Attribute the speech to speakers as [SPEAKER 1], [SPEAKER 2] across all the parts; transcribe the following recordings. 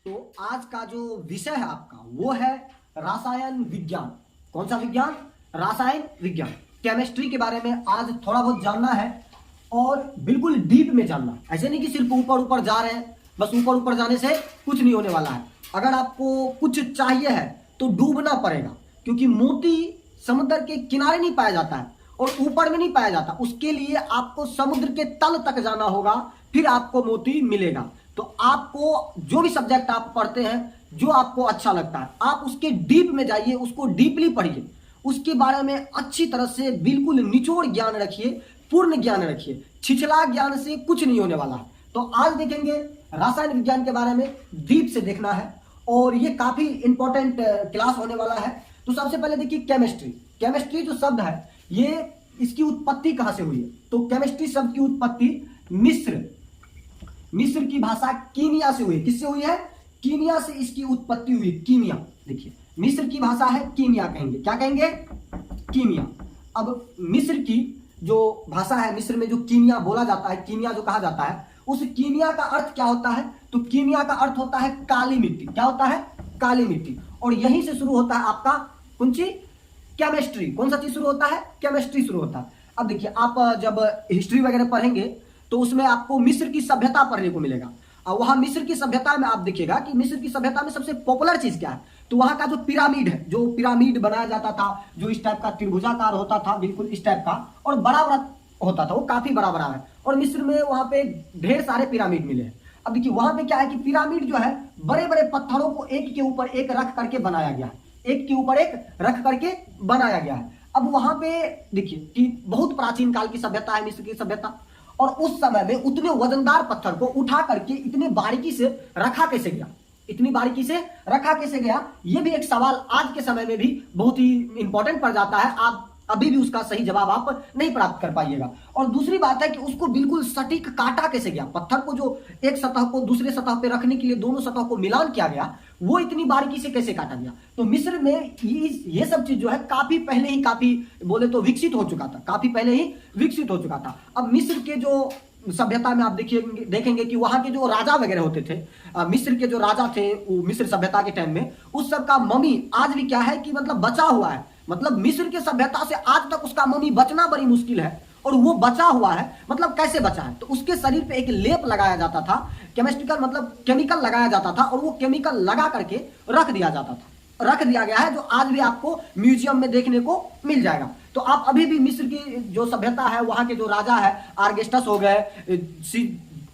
[SPEAKER 1] तो आज का जो विषय है आपका वो है रसायन विज्ञान। कौन सा विज्ञान? रसायन विज्ञान। केमिस्ट्री के बारे में आज थोड़ा बहुत जानना है और बिल्कुल डीप में जानना। ऐसे नहीं कि सिर्फ ऊपर ऊपर जा रहे हैं, बस ऊपर ऊपर जाने से कुछ नहीं होने वाला है। अगर आपको कुछ चाहिए है तो डूबना पड़ेगा, क्योंकि मोती समुद्र के किनारे नहीं पाया जाता है और ऊपर में नहीं पाया जाता। उसके लिए आपको समुद्र के तल तक जाना होगा, फिर आपको मोती मिलेगा। तो आपको जो भी सब्जेक्ट आप पढ़ते हैं, जो आपको अच्छा लगता है, आप उसके डीप में जाइए, उसको डीपली पढ़िए, उसके बारे में अच्छी तरह से बिल्कुल निचोड़ ज्ञान रखिए, पूर्ण ज्ञान रखिए। छिछला ज्ञान से कुछ नहीं होने वाला है। तो आज देखेंगे रसायन विज्ञान के बारे में, डीप से देखना है और ये काफी इंपॉर्टेंट क्लास होने वाला है। तो सबसे पहले देखिए केमिस्ट्री। केमिस्ट्री जो शब्द है, ये इसकी उत्पत्ति कहां से हुई है? तो केमिस्ट्री शब्द की उत्पत्ति मिस्र की भाषा कीमिया से हुई। किससे हुई है? कीमिया से इसकी उत्पत्ति हुई। कीमिया, देखिए मिस्र की भाषा है कीमिया, कहेंगे क्या कहेंगे? कीमिया। अब मिस्र की जो भाषा है, मिस्र में जो कीमिया बोला जाता है, कीमिया जो कहा जाता है, उस कीमिया का अर्थ क्या होता है? तो कीमिया का अर्थ होता है काली मिट्टी। क्या होता है? काली मिट्टी। और यहीं से शुरू होता है आपका कौन सी? केमिस्ट्री। कौन सा चीज शुरू होता है? केमिस्ट्री शुरू होता है। अब देखिए, आप जब हिस्ट्री वगैरह पढ़ेंगे तो उसमें आपको मिस्र की सभ्यता पढ़ने को मिलेगा। और वहां मिस्र की सभ्यता में आप देखिएगा कि मिस्र की सभ्यता में सबसे पॉपुलर चीज क्या है? तो वहां का जो पिरामिड है, जो पिरामिड बनाया जाता था, जो इस टाइप का त्रिभुजाकार होता था, बिल्कुल इस टाइप का, और बड़ा बड़ा होता था, वो काफी बड़ा बड़ा है। और मिस्र में वहां पे ढेर सारे पिरामिड मिले हैं। अब देखिए वहां पे क्या है कि पिरामिड जो है बड़े बड़े पत्थरों को एक के ऊपर एक रख करके बनाया गया है, एक के ऊपर एक रख करके बनाया गया है। अब वहां पे देखिए कि बहुत प्राचीन काल की सभ्यता है मिस्र की सभ्यता, और उस समय में उतने वजनदार पत्थर को उठा करके इतने बारीकी से रखा कैसे गया? इतनी बारीकी से रखा कैसे गया? ये भी एक सवाल आज के समय में भी बहुत ही इंपॉर्टेंट पड़ जाता है। आप अभी भी उसका सही जवाब आप नहीं प्राप्त कर पाइएगा। और दूसरी बात है कि उसको बिल्कुल सटीक काटा कैसे गया? पत्थर को जो एक सतह को दूसरे सतह पे रखने के लिए दोनों सतह को मिलान किया गया, वो इतनी बारीकी से कैसे काटा गया? तो मिस्र में ये सब चीज जो है काफी पहले ही, काफी बोले तो विकसित हो चुका था, काफी पहले ही विकसित हो चुका था। अब मिस्र के जो सभ्यता में आप देखेंगे कि वहां के जो राजा वगैरह होते थे, मिस्र के जो राजा थे, वो मिस्र सभ्यता के टाइम में, उस सब का मम्मी आज भी क्या है कि मतलब बचा हुआ है। मतलब मिस्र के सभ्यता से आज तक उसका मम्मी बचना बड़ी मुश्किल है, और वो बचा हुआ है। मतलब कैसे बचा है? तो उसके शरीर पे एक लेप लगाया जाता था, केमिस्ट्रिकल मतलब केमिकल लगाया जाता था, और वो केमिकल लगा करके रख दिया जाता था, रख दिया गया है, जो आज भी आपको म्यूजियम में देखने को मिल जाएगा। तो आप अभी भी मिस्र की जो सभ्यता है, वहां के जो राजा है, आर्गेस्टस हो गए,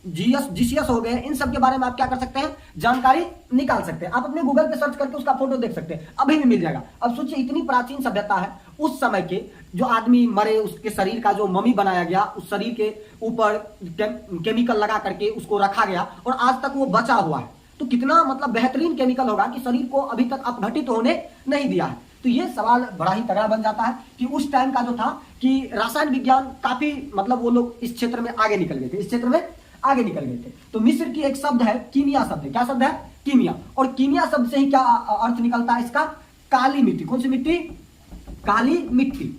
[SPEAKER 1] जीसियस हो गए, इन सब के बारे में आप क्या कर सकते हैं? जानकारी निकाल सकते हैं। आप अपने गूगल पे सर्च करके उसका फोटो देख सकते हैं, अभी भी मिल जाएगा। अब सोचिए इतनी प्राचीन सभ्यता है, उस समय के जो आदमी मरे, उसके शरीर का जो मम्मी बनाया गया, उस शरीर के ऊपर केमिकल लगा करके उसको रखा गया, और आज तक वो बचा हुआ है। तो कितना मतलब बेहतरीन केमिकल होगा कि शरीर को अभी तक अपघटित होने नहीं दिया है। तो ये सवाल बड़ा ही तगड़ा बन जाता है कि उस टाइम का जो था कि रसायन विज्ञान काफी मतलब वो लोग इस क्षेत्र में आगे निकल गए थे, इस क्षेत्र में आगे निकल गए थे। तो मिस्र की एक शब्द है कीमिया शब्द है। क्या शब्द है? कीमिया। और कीमिया शब्द से ही क्या अर्थ निकलता है इसका? काली मिट्टी। कौन सी मिट्टी? काली मिट्टी।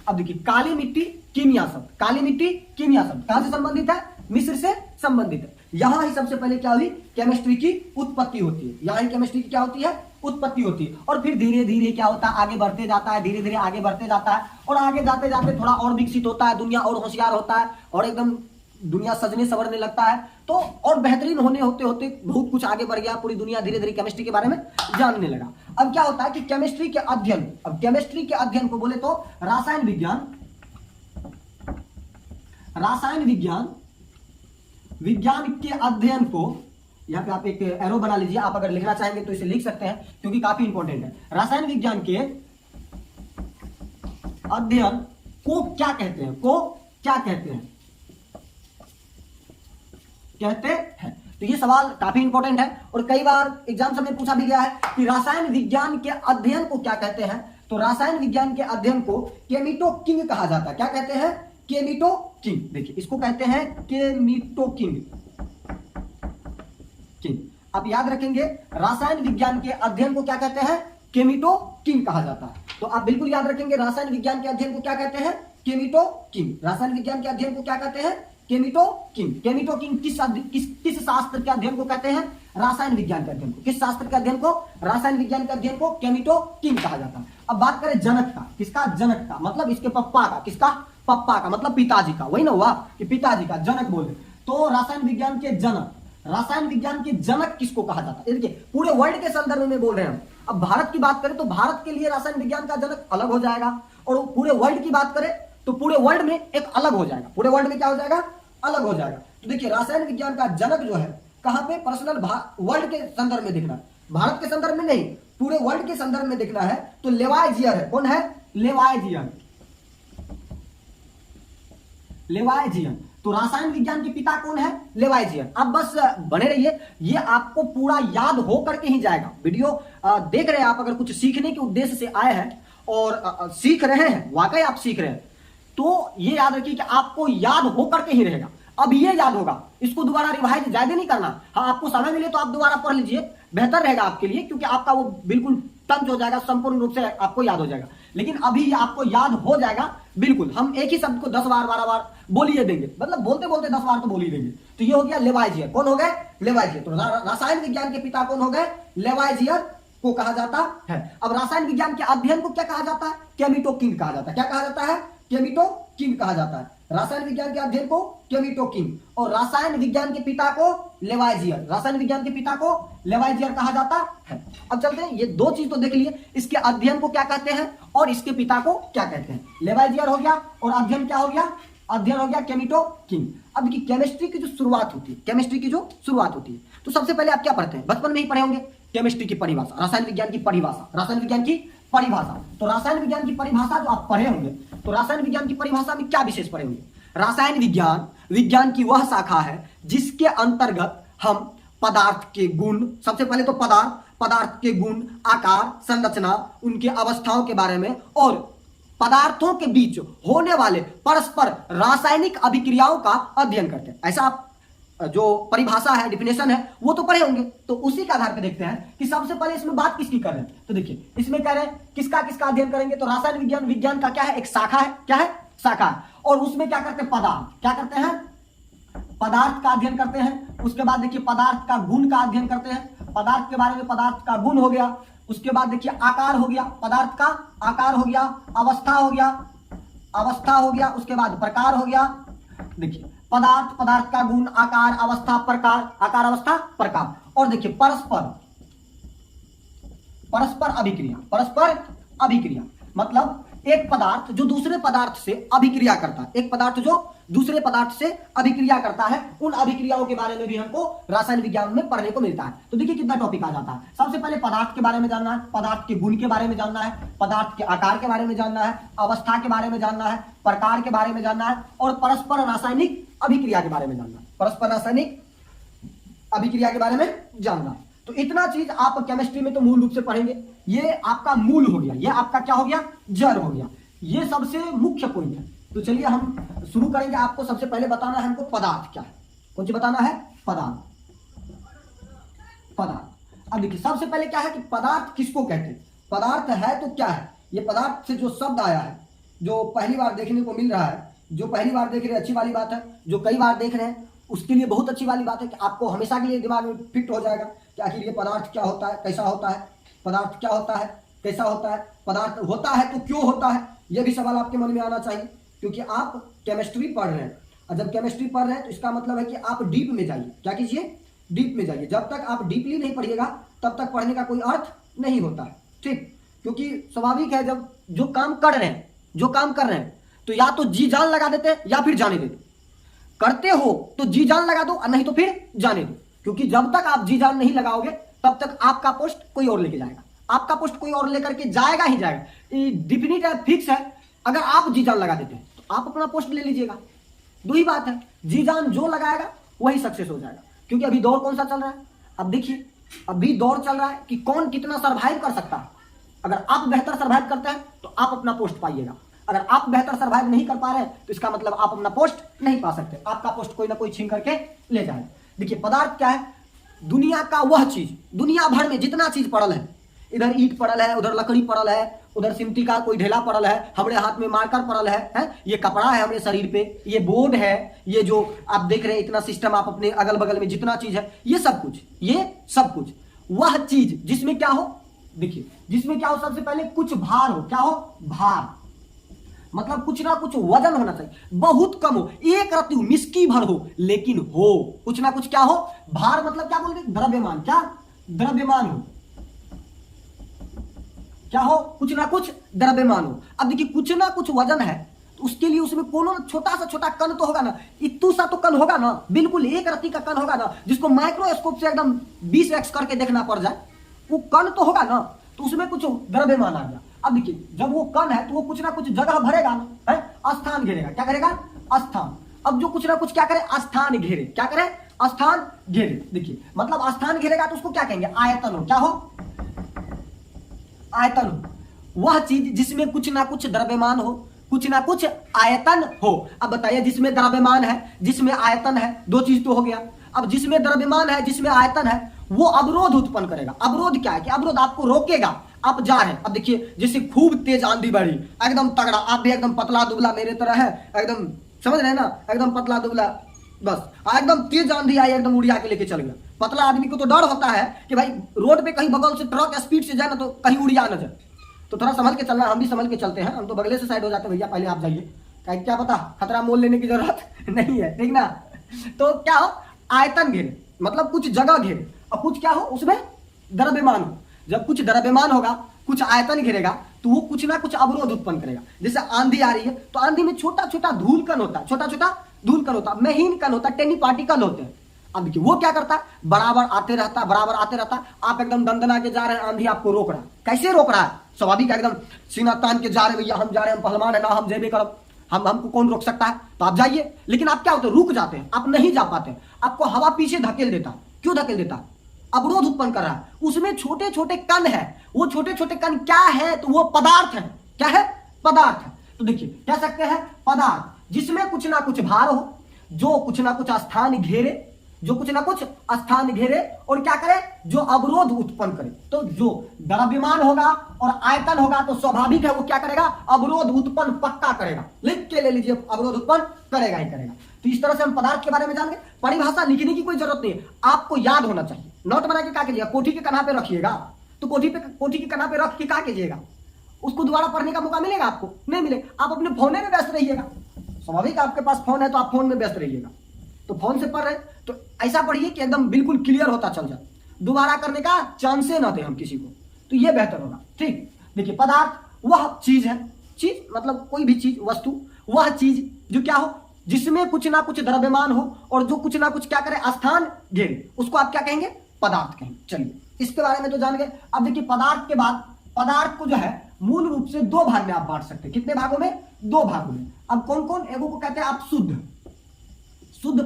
[SPEAKER 1] अब देखिए काली मिट्टी कीमिया शब्द, काली मिट्टी कीमिया शब्द कहां से संबंधित है? मिस्र से संबंधित है। यहां ही सबसे पहले क्या हुई? केमिस्ट्री की उत्पत्ति होती है। यहां ही केमिस्ट्री की क्या होती है? उत्पत्ति होती है। और फिर धीरे धीरे क्या होता है? आगे बढ़ते जाता है, धीरे धीरे आगे बढ़ते जाता है, और आगे जाते जाते थोड़ा और विकसित होता है, दुनिया और होशियार होता है, और एकदम दुनिया सजने संवरने लगता है। तो और बेहतरीन होने होते होते बहुत कुछ आगे बढ़ गया, पूरी दुनिया धीरे धीरे केमिस्ट्री के बारे में जानने लगा। अब क्या होता है कि केमिस्ट्री के अध्ययन, अब केमिस्ट्री के अध्ययन को बोले तो रसायन विज्ञान, रसायन विज्ञान, विज्ञान के अध्ययन को, यहां पे आप एक एरो बना लीजिए, आप अगर लिखना चाहेंगे तो इसे लिख सकते हैं क्योंकि काफी इंपॉर्टेंट है। रसायन विज्ञान के अध्ययन को क्या कहते हैं? को क्या कहते हैं? कहते हैं। तो ये सवाल काफी इंपॉर्टेंट है, और कई बार एग्जाम में पूछा भी गया है कि रसायन विज्ञान के अध्ययन को क्या कहते हैं? तो रसायन विज्ञान के अध्ययन को केमिटोकिंग कहा जाता है। क्या कहते हैं? केमिटोकिंग। देखिए इसको कहते हैं केमिटोकिंग। आप याद रखेंगे, रसायन विज्ञान के अध्ययन को क्या कहते हैं? केमिटोकिंग कहा जाता है। तो आप बिल्कुल याद रखेंगे, रसायन विज्ञान के अध्ययन को क्या कहते हैं? केमिटोकिम। रासायनिक विज्ञान के अध्ययन को क्या कहते हैं? केमिटोकिम। केमिटोकिम किस शास्त्र के अध्ययन को कहते हैं? रासायन विज्ञान के अध्ययन को। किस शास्त्र के अध्ययन को? रासायन विज्ञान के अध्ययन को केमिटोकिम कहा जाता है। अब बात करें जनक का। किसका? जनक का मतलब इसके पप्पा का। किसका? पप्पा का मतलब पिताजी का। वही ना हुआ कि पिताजी का जनक बोल रहे। तो रासायन विज्ञान के जनक, रासायन विज्ञान के जनक किसको कहा जाता है? देखिए पूरे वर्ल्ड के संदर्भ में बोल रहे हैं। अब भारत की बात करें तो भारत के लिए रासायन विज्ञान का जनक अलग हो जाएगा, और पूरे वर्ल्ड की बात करें तो पूरे वर्ल्ड में एक अलग हो जाएगा। पूरे वर्ल्ड में क्या हो जाएगा? अलग हो जाएगा। तो देखिए रासायन विज्ञान का जनक जो है कहां पे? पर्सनल वर्ल्ड के संदर्भ में देखना है, भारत के संदर्भ में नहीं, पूरे वर्ल्ड के संदर्भ में देखना है तो लेवाइजियर है। कौन है? लेवाइजियर। लेवाइजियर। तो रासायन विज्ञान के पिता कौन है? लेवाइजियर। अब बस बने रहिए, ये आपको पूरा याद हो करके ही जाएगा। वीडियो देख रहे हैं आप, अगर कुछ सीखने के उद्देश्य से आए हैं और सीख रहे हैं, वाकई आप सीख रहे हैं, तो ये याद रखिए कि आपको याद हो करके ही रहेगा। अब ये याद होगा, इसको दोबारा रिवाइज ज्यादा नहीं करना। हाँ, आपको समय मिले तो आप दोबारा पढ़ लीजिए, बेहतर रहेगा आपके लिए, क्योंकि आपका वो बिल्कुल टंच हो जाएगा, संपूर्ण रूप से आपको याद हो जाएगा। लेकिन अभी ये आपको याद हो जाएगा बिल्कुल। हम एक ही शब्द को 10 बार 12 बार बोलिए देंगे, मतलब बोलते बोलते 10 बार तो बोल ही देंगे। तो ये हो गया लेवाइजियर। कौन हो गए? लेवाइजियर। तो रासायन विज्ञान के पिता कौन हो गए? लेवाइजियर को कहा जाता है। अब रासायन विज्ञान के अध्ययन को क्या कहा जाता है? केमिटोकिम कहा जाता है। क्या कहा जाता है? केमिटोकिम कहा जाता है। रासायन विज्ञान के अध्ययन को केमिटोकिम, और रासायन विज्ञान के पिता को लेवाइजियर। रासायन विज्ञान के पिता को लेवाइजियर कहा जाता है। अब चलते हैं, ये दो चीज तो देख लिए, इसके अध्ययन को क्या कहते हैं और इसके पिता को क्या कहते हैं। लेवाइजियर हो गया और अध्ययन क्या हो गया? अध्ययन हो गया केमिटोकिम। अब देखिए केमिस्ट्री की जो शुरुआत होती है, केमिस्ट्री की जो शुरुआत होती है, तो सबसे पहले आप क्या पढ़ते हैं? बचपन में ही पढ़े होंगे केमिस्ट्री की परिभाषा, रसायन विज्ञान की परिभाषा, रसायन विज्ञान की परिभाषा। तो रसायन विज्ञान की परिभाषा जो आप पढ़े होंगे, तो रसायन विज्ञान की परिभाषा में क्या विशेष पढ़े होंगे? रासायन विज्ञान विज्ञान की वह शाखा है जिसके अंतर्गत हम पदार्थ के गुण, सबसे पहले तो पदार्थ के गुण, आकार, संरचना, उनके अवस्थाओं के बारे में, और पदार्थों के बीच होने वाले परस्पर रासायनिक अभिक्रियाओं का अध्ययन करते हैं। ऐसा आप जो परिभाषा है, डिफिनेशन है, वो तो पढ़े होंगे। तो उसी के आधार पर देखते हैं कि सबसे पहले इसमें बात किसकी कर रहे हैं। तो देखिए इसमें कह रहे हैं किसका किसका अध्ययन करेंगे। तो रासायन विज्ञान विज्ञान का क्या है? एक शाखा है। क्या है? शाखा है। और उसमें क्या करते हैं? पदार्थ। क्या करते हैं? पदार्थ का अध्ययन करते हैं। उसके बाद देखिए पदार्थ का गुण का अध्ययन करते हैं। पदार्थ के बारे में पदार्थ का गुण हो गया। उसके बाद देखिए आकार हो गया, पदार्थ का आकार हो गया, अवस्था हो गया, अवस्था हो गया, उसके बाद प्रकार हो गया। देखिए पदार्थ का गुण, आकार, अवस्था, प्रकार, आकार, अवस्था, प्रकार। और देखिए परस्पर अभिक्रिया मतलब एक पदार्थ जो दूसरे पदार्थ से अभिक्रिया करता है, एक पदार्थ जो दूसरे पदार्थ से अभिक्रिया करता है, उन अभिक्रियाओं के बारे में भी हमको रासायन विज्ञान में पढ़ने को मिलता है। तो देखिए कितना टॉपिक आ जाता है। सबसे पहले पदार्थ के बारे में जानना है, पदार्थ के गुण के बारे में जानना है, पदार्थ के आकार के बारे में जानना है, अवस्था के बारे में जानना है, प्रकार के बारे में जानना है, और परस्पर रासायनिक अभिक्रिया के बारे में जानना है, परस्पर रासायनिक अभिक्रिया के बारे में जानना है। तो इतना चीज आप केमिस्ट्री में तो मूल रूप से पढ़ेंगे। ये आपका मूल हो गया, ये आपका क्या हो गया? जड़ हो गया। ये सबसे मुख्य पॉइंट है। तो चलिए हम शुरू करेंगे। आपको सबसे पहले बताना है हमको पदार्थ क्या है। कौन सी बताना है? पदार्थ। अब देखिए सबसे पहले क्या है कि पदार्थ किसको कहते हैं? पदार्थ है तो क्या है? ये पदार्थ से जो शब्द आया है, जो पहली बार देखने को मिल रहा है, जो पहली बार देख रहे हैं अच्छी वाली बात है, जो कई बार देख रहे हैं उसके लिए बहुत अच्छी वाली बात है कि आपको हमेशा के लिए दिमाग में फिट हो जाएगा कि आखिर ये पदार्थ क्या होता है, कैसा होता है, पदार्थ क्या होता है, कैसा होता है, पदार्थ होता है तो क्यों होता है, ये भी सवाल आपके मन में आना चाहिए। क्योंकि आप केमिस्ट्री पढ़ रहे हैं, और जब केमिस्ट्री पढ़ रहे हैं तो इसका मतलब है कि आप डीप में जाइए। क्या कीजिए? डीप में जाइए। जब तक आप डीपली नहीं पढ़िएगा तब तक पढ़ने का कोई अर्थ नहीं होता है। ठीक, क्योंकि स्वाभाविक है जब जो काम कर रहे हैं तो या तो जी जान लगा देते हैं या फिर जाने देते। करते हो तो जी जान लगा दो, और नहीं तो फिर जाने दो। क्योंकि जब तक आप जी जान नहीं लगाओगे तब तक आपका पोस्ट कोई और लेके जाएगा, आपका पोस्ट कोई और लेकर के जाएगा ही जाएगा। डिफिनिट है, फिक्स है। अगर आप जी जान लगा देते हैं तो आप अपना पोस्ट ले लीजिएगा। दो ही बात है, जी जान जो लगाएगा वही सक्सेस हो जाएगा। क्योंकि अभी दौर कौन सा चल रहा है? अब देखिए अभी दौर चल रहा है कि कौन कितना सर्वाइव कर सकता है। अगर आप बेहतर सर्वाइव करते हैं तो आप अपना पोस्ट पाइएगा। अगर आप बेहतर सर्वाइव नहीं कर पा रहे हैं तो इसका मतलब आप अपना पोस्ट नहीं पा सकते, आपका पोस्ट कोई ना कोई छीन करके ले जाए। देखिए पदार्थ क्या है? दुनिया का वह चीज, दुनिया भर में जितना चीज पड़ल है, इधर ईंट पड़ल है, उधर लकड़ी पड़ल है, उधर सिमटी का कोई ढेला पड़ल है, हमारे हाथ में मार्कर पड़ल है, ये कपड़ा है हमारे शरीर पे, ये बोर्ड है, ये जो आप देख रहे हैं इतना सिस्टम, आप अपने अगल बगल में जितना चीज है, ये सब कुछ वह चीज जिसमें क्या हो, देखिए जिसमें क्या हो, सबसे पहले कुछ भार हो, क्या हो, भार मतलब कुछ ना कुछ वजन होना चाहिए, बहुत कम हो, एक रत्ती मिस्की भर हो, लेकिन हो कुछ ना कुछ क्या हो, भार मतलब क्या बोलते, द्रव्यमान, क्या द्रव्यमान हो, क्या हो, कुछ ना कुछ द्रव्यमान हो। अब देखिए कुछ ना कुछ वजन है, तो उसके लिए उसमें कोनो छोटा सा छोटा कण तो होगा ना, इतू सा तो कण होगा ना, बिल्कुल एक रत्ती का कण होगा ना, जिसको माइक्रोस्कोप से एकदम 20x करके देखना पड़ जाए, वो कण तो होगा ना, तो उसमें कुछ द्रव्यमान आ गया। अब देखिए जब वो कण है तो वो कुछ ना कुछ जगह भरेगा ना, है, स्थान घेरेगा, क्या करेगा, स्थान। अब जो कुछ ना कुछ क्या करे, स्थान घेरे, क्या करे, स्थान घेरे। देखिए मतलब स्थान घेरेगा तो उसको क्या कहेंगे, आयतन हो, क्या हो, आयतन हो, वह चीज जिसमें कुछ ना कुछ द्रव्यमान हो, कुछ ना कुछ आयतन हो। अब बताइए जिसमें द्रव्यमान है, जिसमें आयतन है, दो चीज तो हो गया। अब जिसमें द्रव्यमान है, जिसमें आयतन है, वो अवरोध उत्पन्न करेगा। अवरोध क्या है कि अवरोध आपको रोकेगा, आप जा रहे हैं। अब देखिए जैसे खूब तेज आंधी बढ़ी, एकदम तगड़ा, आप भी एकदम पतला दुबला मेरे तरह है, एकदम समझ रहे हैं ना, एकदम पतला दुबला, बस एकदम तेज आंधी आई, एकदम उड़िया के लेके चल गया। पतला आदमी को तो डर होता है कि भाई रोड पे कहीं बगल से ट्रक स्पीड से जाए ना तो कहीं उड़िया न जाए, तो थोड़ा संभल के चलना, हम भी संभल के चलते हैं, हम तो बगले से साइड हो जाते हैं, भैया पहले आप जाइए, क्या पता खतरा मोल लेने की जरूरत नहीं है, ठीक ना। तो क्या हो, आयतन घेरे मतलब कुछ जगह घेरे, और कुछ क्या हो, उसमें द्रव्यमान हो। जब कुछ द्रव्यमान होगा, कुछ आयतन घेरेगा, तो वो कुछ ना कुछ अवरोध उत्पन्न करेगा। जैसे आंधी आ रही है तो आंधी में छोटा छोटा धूल कण होता है, छोटा छोटा धूल कण होता है, महीन कण होता है, टेनी पार्टिकल होते हैं। अब देखिए वो क्या करता है, बराबर आते रहता है, बराबर आते रहता है, आप एकदम दंदना के जा रहे हैं, आंधी आपको रोक रहा है। कैसे रोक रहा है, स्वाभाविक एकदम सीना तान के जा रहे, भैया हम जा रहे हैं, हम पहलवान है ना, हम जेबे करब, हमको कौन रोक सकता है, तो आप जाइए। लेकिन आप क्या होते हैं, रुक जाते हैं, आप नहीं जा पाते, आपको हवा पीछे धकेल देता है। क्यों धकेल देता है, अवरोध उत्पन्न कर रहा है, उसमें छोटे छोटे कण है, वो छोटे छोटे कण क्या है, तो वो पदार्थ है, क्या है, पदार्थ है। तो देखिए कह सकते हैं पदार्थ जिसमें कुछ ना कुछ भार हो, जो कुछ ना कुछ स्थान घेरे, जो कुछ ना कुछ स्थान घेरे, और क्या करे, जो अवरोध उत्पन्न करे। तो जो द्रव्यमान होगा और आयतन होगा तो स्वाभाविक है वो क्या करेगा, अवरोध उत्पन्न पक्का करेगा, लिख के ले लीजिए, अवरोध उत्पन्न करेगा ही करेगा। तो इस तरह से हम पदार्थ के बारे में जान गए। परिभाषा लिखने की कोई जरूरत नहीं है, आपको याद होना चाहिए। नोट बना के क्या कीजिएगा, कोठी के कन्हा पे रखिएगा, तो कोठी के कन्हा पे रख के क्या कीजिएगा, उसको दोबारा पढ़ने का मौका मिलेगा आपको, नहीं मिलेगा। आप अपने फोन में व्यस्त रहिएगा, स्वाभाविक आपके पास फोन है तो आप फोन में व्यस्त रहिएगा, तो फोन से पढ़ रहे तो ऐसा पढ़िए कि एकदम बिल्कुल क्लियर होता चल जाए, दोबारा करने का चांसे ना दे हम किसी को, तो ये बेहतर होगा। ठीक, देखिए पदार्थ वह चीज है, चीज मतलब कोई भी चीज, वस्तु, वह चीज जो क्या हो, जिसमें कुछ ना कुछ द्रव्यमान हो और जो कुछ ना कुछ क्या करे, स्थान घेरे, उसको आप क्या कहेंगे, पदार्थ कहेंगे। चलिए इसके बारे में तो जान गए। अब देखिए पदार्थ के बाद, पदार्थ को जो है मूल रूप से दो भाग में आप बांट सकते हैं। कितने भागों में, दो भागों में। अब कौन कौन, एगो को कहते हैं आप शुद्ध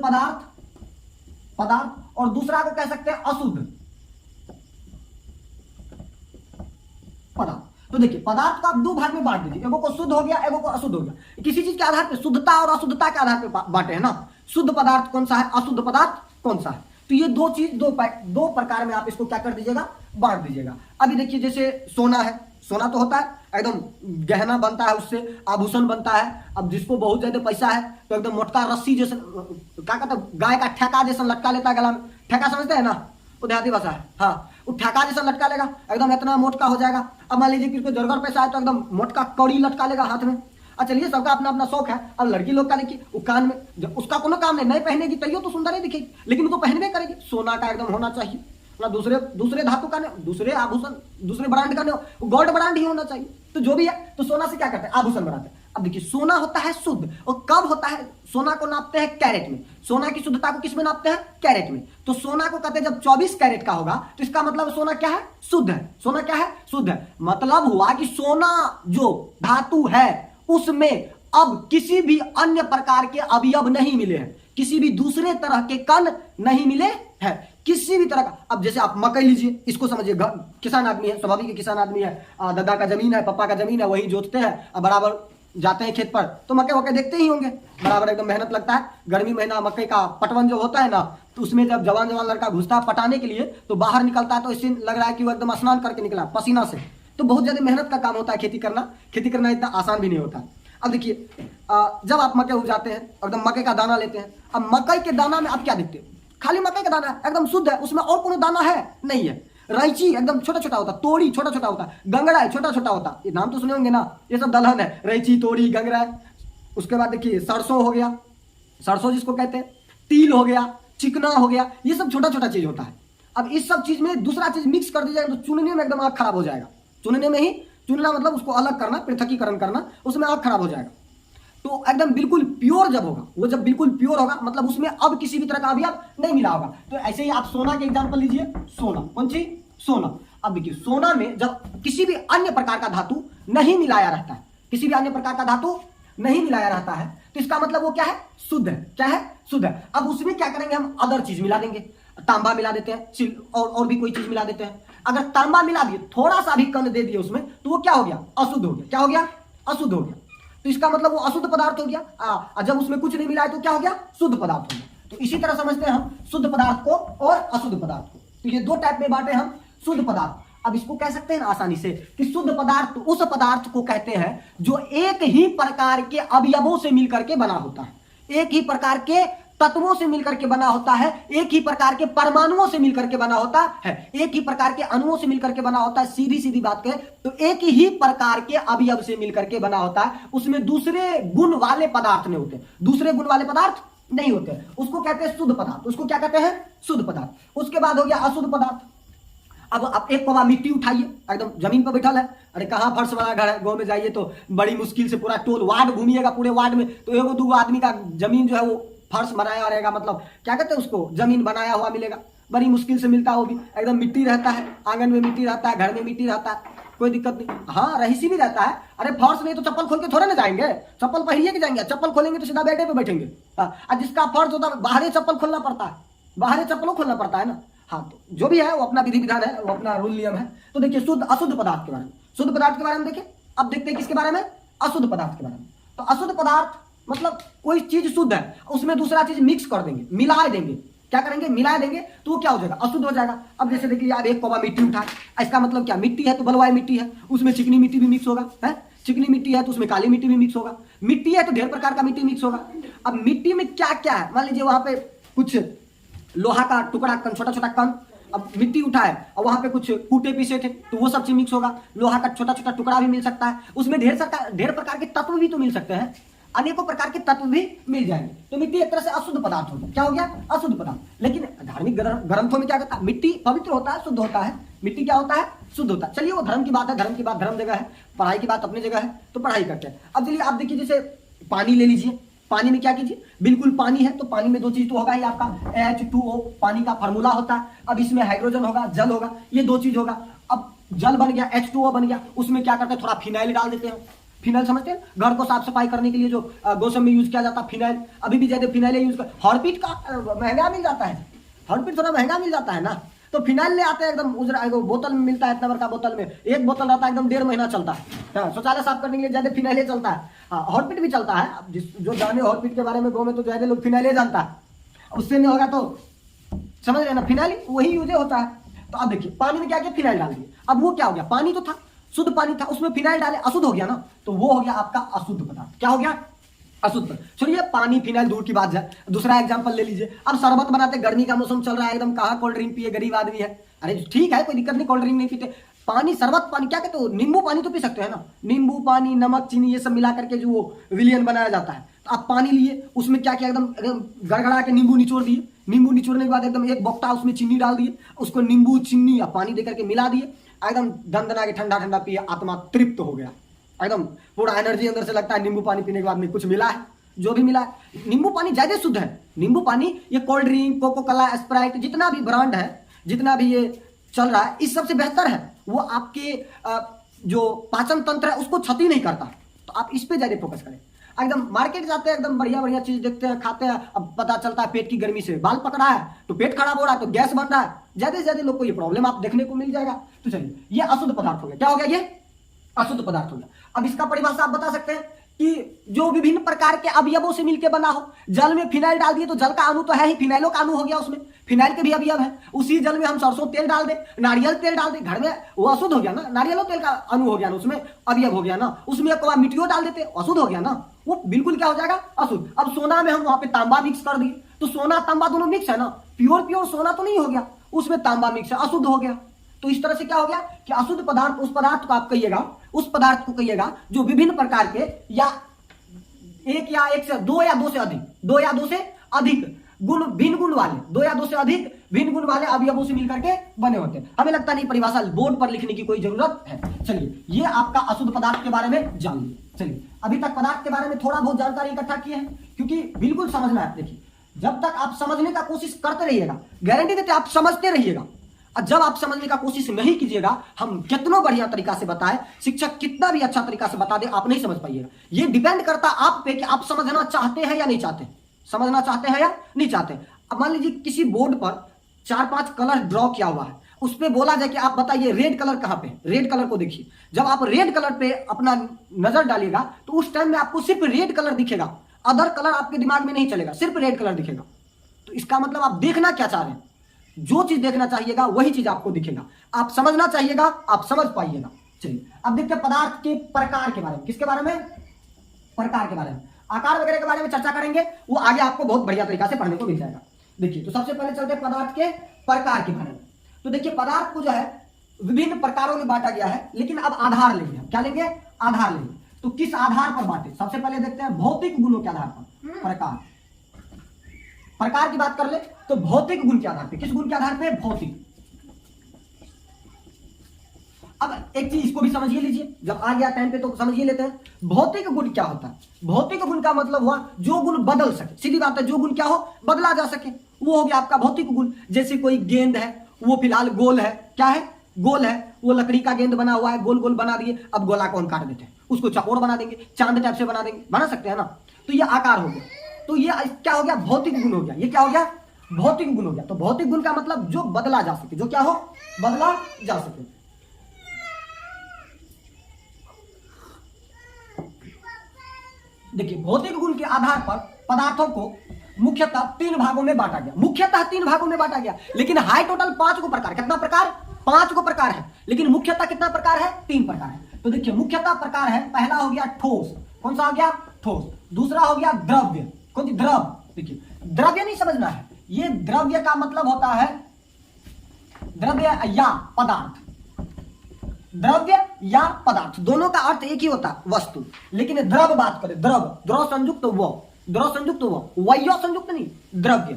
[SPEAKER 1] पदार्थ, और दूसरा को कह सकते हैं अशुद्ध पदार्थ। तो देखिए पदार्थ को आप दो भाग में बांट दीजिए, एगो को शुद्ध हो गया, एगो को अशुद्ध हो गया। किसी चीज के आधार पर शुद्धता और अशुद्धता के आधार पर बांटे हैं ना, शुद्ध पदार्थ कौन सा है, अशुद्ध पदार्थ कौन सा है। तो ये दो चीज दो प्रकार में आप इसको क्या कर दीजिएगा, बांट दीजिएगा। अभी देखिए जैसे सोना है, सोना तो होता है एकदम गहना बनता है, उससे आभूषण बनता है। अब जिसको बहुत ज्यादा पैसा है तो एकदम मोटका रस्सी जैसे, क्या कहते हैं, गाय का ठेका जैसा लटका लेता है गला में, ठेका समझते हैं ना, वो देहाती भाषा है, हाँ, वो ठेका जैसा लटका लेगा, एकदम इतना मोटका हो जाएगा। अब मान लीजिए किसको जरगर पैसा है तो एकदम मोटका कौड़ी लटका लेगा हाथ में। अच्छा चलिए, सबका अपना अपना शौक है। अब लड़की लोग का देखिए, वो कान में, उसका कोनो काम नहीं पहनेगी तैयो तो सुंदर ही दिखेगी, लेकिन वो तो पहनवे करेगी। सोना का एकदम होना चाहिए ना, दूसरे धातु का नहीं, दूसरे आभूषण, दूसरे ब्रांड का नहीं, गोल्ड ब्रांड ही होना चाहिए। तो जो भी है, तो सोना से क्या करते हैं, आभूषण बनाते हैं। अब देखिए सोना होता है शुद्ध, और कब होता है, सोना को नापते हैं कैरेट में। सोना की शुद्धता को किस में नापते हैं, कैरेट में। तो सोना को कहते हैं जब 24 कैरेट का होगा तो इसका मतलब सोना क्या है, शुद्ध है। सोना क्या है, शुद्ध है। मतलब हुआ कि सोना जो धातु है उसमें अब किसी भी अन्य प्रकार के अवयव नहीं मिले हैं, किसी भी दूसरे तरह के कण नहीं मिले हैं, किसी भी तरह का। अब जैसे आप मकई लीजिए, इसको समझिए, किसान आदमी है, स्वाभाविक किसान आदमी है, दादा का जमीन है, पापा का जमीन है, वही जोतते हैं, बराबर जाते हैं खेत पर, तो मकई वकई देखते ही होंगे, बराबर एकदम मेहनत लगता है। गर्मी महीना मकई का पटवन जो होता है ना, तो उसमें जब जवान लड़का घुसता है पटाने के लिए, तो बाहर निकलता है तो इससे लग रहा है कि वो एकदम स्नान करके निकला, पसीना से, तो बहुत ज्यादा मेहनत का काम होता है खेती करना इतना आसान भी नहीं होता। अब देखिए जब आप मकई उपजाते हैं एकदम मकई का दाना लेते हैं, अब मकई के दाना में आप क्या देखते हैं, खाली मकई का दाना एकदम शुद्ध है, उसमें और कोनो दाना है नहीं है। रैंची एकदम छोटा छोटा होता, तोड़ी छोटा छोटा होता, गंगड़ा है छोटा छोटा होता, ये नाम तो सुने होंगे ना, ये सब दलहन है, रैंची तोड़ी गंगड़ा है। उसके बाद देखिए सरसों हो गया, सरसों जिसको कहते हैं, तिल हो गया, चिकना हो गया, ये सब छोटा छोटा चीज होता है। अब इस सब चीज में दूसरा चीज मिक्स कर दीजिएगा तो चुनने में एकदम आँख खराब हो जाएगा। चुनने में ही, चुनना मतलब उसको अलग करना, पृथकीकरण करना, उसमें आँख खराब हो जाएगा। तो एकदम बिल्कुल प्योर जब होगा, वो जब बिल्कुल प्योर होगा मतलब उसमें अब किसी भी तरह का अवयव नहीं मिला होगा। तो ऐसे ही आप सोना के एग्जांपल लीजिए, सोना, कौन सी, सोना। अब देखिए सोना में जब किसी भी अन्य प्रकार का धातु नहीं मिलाया रहता है, किसी भी अन्य प्रकार का धातु नहीं मिलाया रहता है, तो इसका मतलब वो क्या है, शुद्ध है। क्या है, शुद्ध है। अब उसमें क्या करेंगे, हम अदर चीज मिला देंगे, तांबा मिला देते हैं, और भी कोई चीज मिला देते हैं। अगर तांबा मिला दिए, थोड़ा सा भी कण दे दिए उसमें, तो वो क्या हो गया, अशुद्ध हो गया। क्या हो गया, अशुद्ध हो गया। तो इसका मतलब वो अशुद्ध पदार्थ हो गया। जब उसमें कुछ नहीं मिला है तो क्या हो गया, शुद्ध पदार्थ हो गया। तो इसी तरह समझते हैं हम शुद्ध पदार्थ को और अशुद्ध पदार्थ को। तो ये दो टाइप में बांटे हम शुद्ध पदार्थ। अब इसको कह सकते हैं ना आसानी से कि शुद्ध पदार्थ उस पदार्थ को कहते हैं जो एक ही प्रकार के अवयवों से मिलकर के बना होता है, एक ही प्रकार के तत्वों से मिलकर के बना होता है, एक ही प्रकार के परमाणुओं से मिलकर के बना होता है, एक ही प्रकार के अणुओं से मिलकर के बना होता है। सीधी सीधी बात करें तो एक ही प्रकार के अवयव से मिलकर के बना होता है, उसमें दूसरे गुण वाले पदार्थ नहीं होते, दूसरे गुण वाले पदार्थ नहीं होते, उसको कहते हैं शुद्ध पदार्थ। उसको क्या कहते हैं, शुद्ध पदार्थ। उसके बाद हो गया अशुद्ध पदार्थ। अब आप एक पवा मिट्टी उठाइए, एकदम जमीन पर बैठल है, अरे कहाँ फर्श वाला घर है, गाँव में जाइए तो बड़ी मुश्किल से पूरा टोल वार्ड घूमिएगा, पूरे वार्ड में तो एगो दूगो आदमी का जमीन जो है वो फर्श बनाया रहेगा, मतलब क्या कहते हैं उसको, जमीन बनाया हुआ मिलेगा, बड़ी मुश्किल से मिलता है। वो भी एकदम मिट्टी रहता है, आंगन में मिट्टी रहता है, घर में मिट्टी रहता है, कोई दिक्कत नहीं। हाँ रहीसी भी रहता है, अरे फर्श नहीं तो चप्पल खोल के थोड़े ना जाएंगे, चप्पल पहिए के जाएंगे, चप्पल खोलेंगे तो सीधा बेडे पे बैठेंगे। और जिसका फर्श होता है बाहर चप्पल खोलना पड़ता है, बाहर चप्पलों खोलना पड़ता है ना। हाँ तो जो भी है वो अपना विधि विधान है, वो अपना रूल नियम है। तो देखिए शुद्ध अशुद्ध पदार्थ के बारे में, शुद्ध पदार्थ के बारे में देखिए। अब देखते हैं किसके बारे में, अशुद्ध पदार्थ के बारे में। तो अशुद्ध पदार्थ मतलब कोई चीज शुद्ध है, उसमें दूसरा चीज मिक्स कर देंगे, मिला देंगे। क्या करेंगे, मिला देंगे तो वो क्या हो जाएगा, अशुद्ध हो जाएगा। अब जैसे देखिए यार एक कौवा मिट्टी उठा, इसका मतलब क्या, मिट्टी है तो बलुआई मिट्टी है, उसमें चिकनी मिट्टी भी मिक्स होगा, है चिकनी मिट्टी है तो उसमें काली मिट्टी भी मिक्स होगा, मिट्टी है तो ढेर प्रकार का मिट्टी मिक्स होगा। अब मिट्टी में क्या क्या है, मान लीजिए वहां पे कुछ लोहा का टुकड़ा कण, छोटा छोटा कण, अब मिट्टी उठा है और वहां पे कुछ कूटे पीसे थे तो वो सब चीज मिक्स होगा, लोहा का छोटा छोटा टुकड़ा भी मिल सकता है, उसमें ढेर प्रकार के तत्व भी तो मिल सकते हैं, अनेकों प्रकार के तत्व भी मिल जाएंगे। तो मिट्टी एक तरह से अशुद्ध पदार्थ होता है। क्या हो गया, अशुद्ध पदार्थ। लेकिन धार्मिक ग्रंथों में क्या कहता है, मिट्टी पवित्र होता है, शुद्ध होता है, मिट्टी क्या होता है, शुद्ध होता है। चलिए वो धर्म की बात है, धर्म की बात धर्म जगह है, पढ़ाई की बात अपनी जगह है, तो पढ़ाई करते हैं। अब चलिए आप देखिए जैसे पानी ले लीजिए, पानी में क्या कीजिए, बिल्कुल पानी है तो पानी में दो चीज तो होगा ही आपका, H2O पानी का फार्मूला होता है। अब इसमें हाइड्रोजन होगा, जल होगा, ये दो चीज होगा। अब जल बन गया, H2O बन गया, उसमें क्या करते हैं, थोड़ा फिनाइल डाल देते हैं। फिनाइल समझते हैं, घर को साफ सफाई करने के लिए जो गोसम में यूज किया जाता है फिनाइल, अभी भी ज्यादा फिनाइल यूज कर। हॉर्पिट का महंगा मिल जाता है, हॉर्पिट थोड़ा महंगा मिल जाता है ना, तो फिनाइल ले आते हैं एकदम उजरा, बोतल में मिलता है, इतना बड़ा बोतल में एक बोतल रहता है, एकदम 1.5 महीना चलता है। हाँ, शौचालय साफ करने के लिए ज्यादा फिनाइल चलता है। हाँ हॉर्पिट भी चलता है, अब जो जाने हॉर्पिट के बारे में गाँव में तो ज्यादा लोग फिनाइल जानता है, उससे नहीं होगा तो समझ रहे ना, फिनाइल वही यूज होता है। तो अब देखिए पानी में क्या किया, फिनाइल डाल दिए। अब वो क्या हो गया, पानी तो था, शुद्ध पानी था, उसमें फिनाइल डाले, अशुद्ध हो गया ना, तो वो हो गया आपका अशुद्ध पदार्थ। क्या हो गया, अशुद्ध। चलिए पानी फिनाइल दूर की बात है, दूसरा एग्जांपल ले लीजिए। अब शरबत बनाते, गर्मी का मौसम चल रहा है, एकदम कहाँ कोल्ड ड्रिंक पिए, गरीब आदमी है, अरे ठीक है कोई दिक्कत नहीं, कोल्ड ड्रिंक नहीं पीते, पानी शरबत पानी क्या कहते हो, नींबू पानी तो पी सकते हैं ना, नींबू पानी, नमक, चीनी ये सब मिला करके जो वो विलियन बनाया जाता है। तो आप पानी लिए, उसमें क्या किया, एकदम गड़गड़ा के नींबू निचोड़ दिए, नींबू निचोड़ने के बाद एकदम एक बोक्टा उसमें चीनी डाल दिए, उसको नींबू चीनी या पानी देकर के मिला दिए, एकदम दंदना के ठंडा ठंडा पिए, आत्मा तृप्त हो गया, एकदम पूरा एनर्जी अंदर से लगता है। नींबू पानी पीने के बाद में कुछ मिला है, जो भी मिला है, नींबू पानी ज्यादा शुद्ध है। नींबू पानी, ये cold drink, Coca Cola, Sprite, जितना भी ब्रांड है, जितना भी ये चल रहा है, इस सबसे बेहतर है। वो आपके जो पाचन तंत्र है उसको क्षति नहीं करता, तो आप इस पे ज्यादा फोकस करें। एकदम मार्केट जाते हैं, एकदम बढ़िया बढ़िया चीज देखते हैं, खाते हैं, अब पता चलता है पेट की गर्मी से बाल पकड़ा है, तो पेट खराब हो रहा है, तो गैस बन रहा है, ज्यादा से ज्यादा लोग को ये प्रॉब्लम आप देखने को मिल जाएगा। तो चलिए ये अशुद्ध पदार्थ हो गया, क्या हो गया, ये अशुद्ध पदार्थ हो गया। अब इसका परिभाषा आप बता सकते हैं कि जो विभिन्न प्रकार के अवयवों से मिलकर बना हो। जल में फिनाइल डाल दिए तो जल का अणु तो है ही, फिनाइलों का अणु हो गया उसमें, फिनाइल के भी अवयव है। उसी जल में हम सरसों तेल डाल दें, नारियल तेल डाल दें, घर में वो अशुद्ध हो गया ना, नारियल तेल का अणु हो गया ना, उसमें अवयव हो गया ना। उसमें एक बार मिट्टियों डाल देते, अशुद्ध हो गया ना, वो बिल्कुल क्या हो जाएगा, अशुद्ध। अब सोना में हम वहां पे तांबा मिक्स कर दिए तो सोना तांबा दोनों मिक्स है ना, प्योर सोना तो नहीं हो गया, उसमें तांबा मिक्स है, अशुद्ध हो गया। तो इस तरह से क्या हो गया कि अशुद्ध पदार्थ उस पदार्थ को आप कहिएगा, उस पदार्थ को कहिएगा जो विभिन्न प्रकार के या एक से दो या दो से अधिक गुण, भिन्न गुण वाले, दो या दो से अधिक भिन्न गुण वाले अवयवों से मिलकर के बने होते हैं। हमें लगता नहीं परिभाषा बोर्ड पर लिखने की कोई जरूरत है। चलिए, ये आपका अशुद्ध पदार्थ के बारे में जान लिया। चलिए, अभी तक पदार्थ के बारे में थोड़ा बहुत जानकारी इकट्ठा किए हैं, क्योंकि बिल्कुल समझना है। देखिए, जब तक आप समझने का कोशिश करते रहिएगा, गारंटी देते आप समझते रहिएगा। और जब आप समझने का कोशिश नहीं कीजिएगा, हम कितना बढ़िया तरीका से बताए, शिक्षक कितना भी अच्छा तरीका से बता दे, आप नहीं समझ पाइएगा। ये डिपेंड करता आप पे कि आप समझना चाहते हैं या नहीं चाहते, समझना चाहते हैं या नहीं चाहते। अब मान लीजिए किसी बोर्ड पर 4-5 कलर ड्रॉ किया हुआ है, उस पर बोला जाए कि आप बताइए रेड कलर कहां पे, रेड कलर को देखिए। जब आप रेड कलर पे अपना नजर डालिएगा तो उस टाइम में आपको सिर्फ रेड कलर दिखेगा, अदर कलर आपके दिमाग में नहीं चलेगा, सिर्फ रेड कलर दिखेगा। तो इसका मतलब आप देखना क्या चाह रहे हैं, जो चीज देखना चाहिएगा वही चीज आपको दिखेगा। आप समझना चाहिएगा, आप समझ पाइएगा। चलिए, अब देखते हैं पदार्थ के प्रकार के बारे में। किसके बारे में, प्रकार के बारे में। आकार वगैरह के बारे में चर्चा करेंगे, वो आगे आपको बहुत बढ़िया तरीका से पढ़ने को मिल जाएगा। देखिए, तो सबसे पहले चलते हैं पदार्थ के प्रकार के बारे में। तो देखिए, पदार्थ को जो है विभिन्न प्रकारों में बांटा गया है, लेकिन अब आधार लेंगे। क्या लेंगे, आधार लेंगे। तो किस आधार पर बांटे, सबसे पहले देखते हैं भौतिक गुणों के आधार पर। प्रकार की बात कर ले तो भौतिक गुण के आधार पे। किस गुण के आधार पे, भौतिक। अब एक चीज इसको भी समझिए लीजिए, जब आ गया टाइम पे तो समझिए लेते हैं भौतिक गुण क्या होता है। भौतिक गुण का मतलब हुआ जो गुण बदल सके, सीधी बात है, जो गुण क्या हो, बदला जा सके, वो हो गया आपका भौतिक गुण। जैसे कोई गेंद है, वो फिलहाल गोल है, क्या है, गोल है, वो लकड़ी का गेंद बना हुआ है, गोल गोल बना दिए, अब गोला को हम काट देते हैं, उसको चौकोर बना देंगे, चांद टाइप से बना देंगे, बना सकते हैं ना। तो ये आकार हो गया, तो ये क्या हो गया, भौतिक गुण हो गया। ये क्या हो गया, भौतिक गुण हो गया। तो भौतिक गुण का मतलब जो बदला जा सके, जो क्या हो, बदला जा सके। देखिए, भौतिक गुण के आधार पर पदार्थों को मुख्यतः 3 भागों में बांटा गया, मुख्यतः 3 भागों में बांटा गया। लेकिन हाई टोटल 5 को प्रकार, कितना प्रकार, 5 को प्रकार है, लेकिन मुख्यतः कितना प्रकार है, 3 प्रकार है। तो देखिए, मुख्यतः प्रकार है, पहला हो गया ठोस, कौन सा हो गया, ठोस। दूसरा हो गया द्रव्य, कौन सी, द्रव। देखिए, द्रव्य नहीं समझना है, ये द्रव्य का मतलब होता है द्रव्य या पदार्थ, द्रव्य या पदार्थ दोनों का अर्थ एक ही होता है, वस्तु। लेकिन द्रव बात करें, द्रव, द्रव संयुक्त वो, द्रव संयुक्त वो, वयो संयुक्त नहीं, द्रव्य।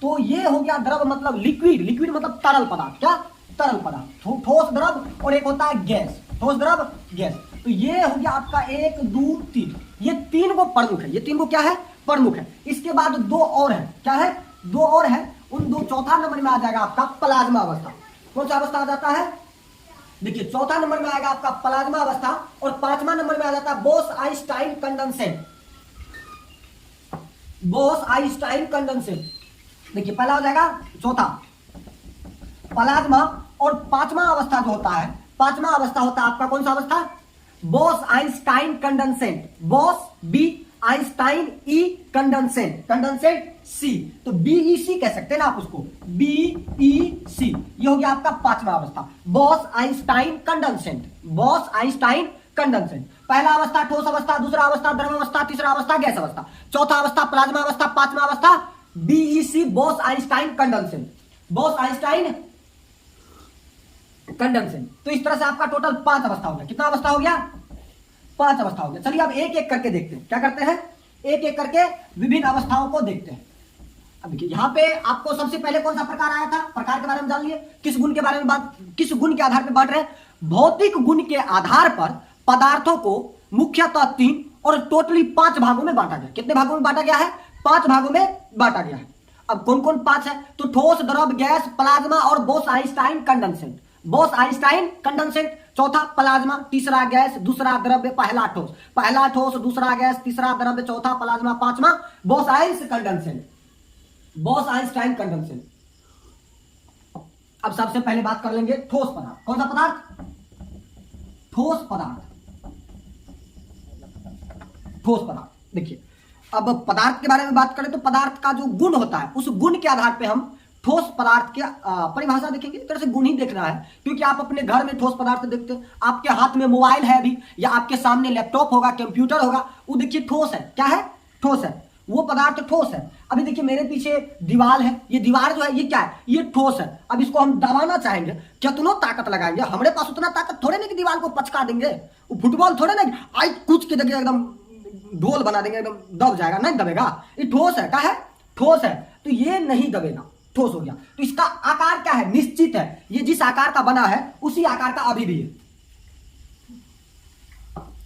[SPEAKER 1] तो ये हो गया द्रव मतलब लिक्विड, लिक्विड मतलब तरल पदार्थ, क्या, तरल पदार्थ। ठोस द्रव और एक होता है गैस, ठोस द्रव, गैस। तो ये हो गया आपका 1 2 3, ये 3 को प्रमुख है, ये 3 को क्या है, प्रमुख है। इसके बाद 2 और है, क्या है, 2 और है। उन 2, चौथा नंबर में आ जाएगा आपका प्लाज्मा अवस्था। कौन सा अवस्था आ जाता है, देखिए, चौथा नंबर में आएगा आपका प्लाज्मा अवस्था, और 5वां नंबर में आ जाता है बोस-आइंस्टाइन कंडेंसेट, बोस-आइंस्टाइन कंडेंसेट। देखिए, पहला हो जाएगा चौथा प्लाज्मा, और 5वां अवस्था जो होता है, 5वां अवस्था होता है आपका कौन सा अवस्था, बोस-आइंस्टाइन कंडेंसेट, बोस बी, आइंस्टाइन ई, कंडेंसेट, कंडेंसेट सी। तो बीईसी कह सकते हैं ना आप उसको, बीईसी। ये हो गया आपका 5वां अवस्था, बोस-आइंस्टाइन कंडेंसेट, बोस-आइंस्टाइन कंडेंसेट। पहला अवस्था ठोस अवस्था, दूसरा अवस्था द्रव अवस्था, तीसरा अवस्था गैस अवस्था, चौथा अवस्था प्लाज्मा अवस्था, 5वां अवस्था बीईसी, बोस-आइंस्टाइन कंडेंसेट, बोस-आइंस्टाइन कंडेंसेट। तो इस तरह से आपका टोटल 5 अवस्था हो गया। कितना अवस्था हो गया, 5 अवस्था हो गया। चलिए, अब एक एक करके देखते हैं, क्या करते हैं, एक एक करके विभिन्न अवस्थाओं को देखते हैं। अब देखिए, यहां पे आपको सबसे पहले कौन सा प्रकार आया था, प्रकार के बारे में जान लिए। किस गुण के बारे में बात, किस गुण के आधार पर बांट रहे हैं, भौतिक गुण के आधार पर पदार्थों को मुख्यतः 3 और टोटली 5 भागों में बांटा गया। कितने भागों में बांटा गया है, 5 भागों में बांटा गया है। अब कौन कौन 5 है, तो ठोस, द्रव, गैस, प्लाज्मा और बोस-आइंस्टाइन कंडेंसेट। बोस-आइंस्टाइन कंडेंसेट, चौथा प्लाज्मा, तीसरा गैस, दूसरा द्रव्य, पहला ठोस, पहला ठोस, दूसरा गैस, तीसरा द्रव्य, चौथा प्लाज्मा, 5वां बोस-आइंस्टाइन कंडेंसेट, बोस-आइंस्टाइन कंडेंसेट। अब सबसे पहले बात कर लेंगे ठोस पदार्थ। कौन सा पदार्थ, ठोस पदार्थ। ठोस पदार्थ। देखिए अब पदार्थ के बारे में बात करें तो पदार्थ का जो गुण होता है उस गुण के आधार पे हम ठोस पदार्थ की परिभाषा देखेंगे। एक तरह से गुण ही देखना है, क्योंकि आप अपने घर में ठोस पदार्थ देखते हैं, आपके हाथ में मोबाइल है अभी, या आपके सामने लैपटॉप होगा, कंप्यूटर होगा, वो देखिए ठोस है। क्या है? ठोस है, वो पदार्थ ठोस है। अभी देखिए मेरे पीछे दीवार है, ये दीवार जो है ये क्या है? ये ठोस है। अब इसको हम दबाना चाहेंगे, कितना ताकत लगाएंगे? हमारे पास उतना ताकत थोड़े नहीं कि दीवार को पचका देंगे। वो फुटबॉल थोड़े ना आई कूच के देखिए एकदम ढोल बना देंगे, एकदम दब जाएगा, नहीं दबेगा। ये ठोस है। क्या है? ठोस है, तो ये नहीं दबेगा, ठोस हो गया। तो इसका आकार क्या है? निश्चित है। ये जिस आकार का बना है उसी आकार का अभी भी है,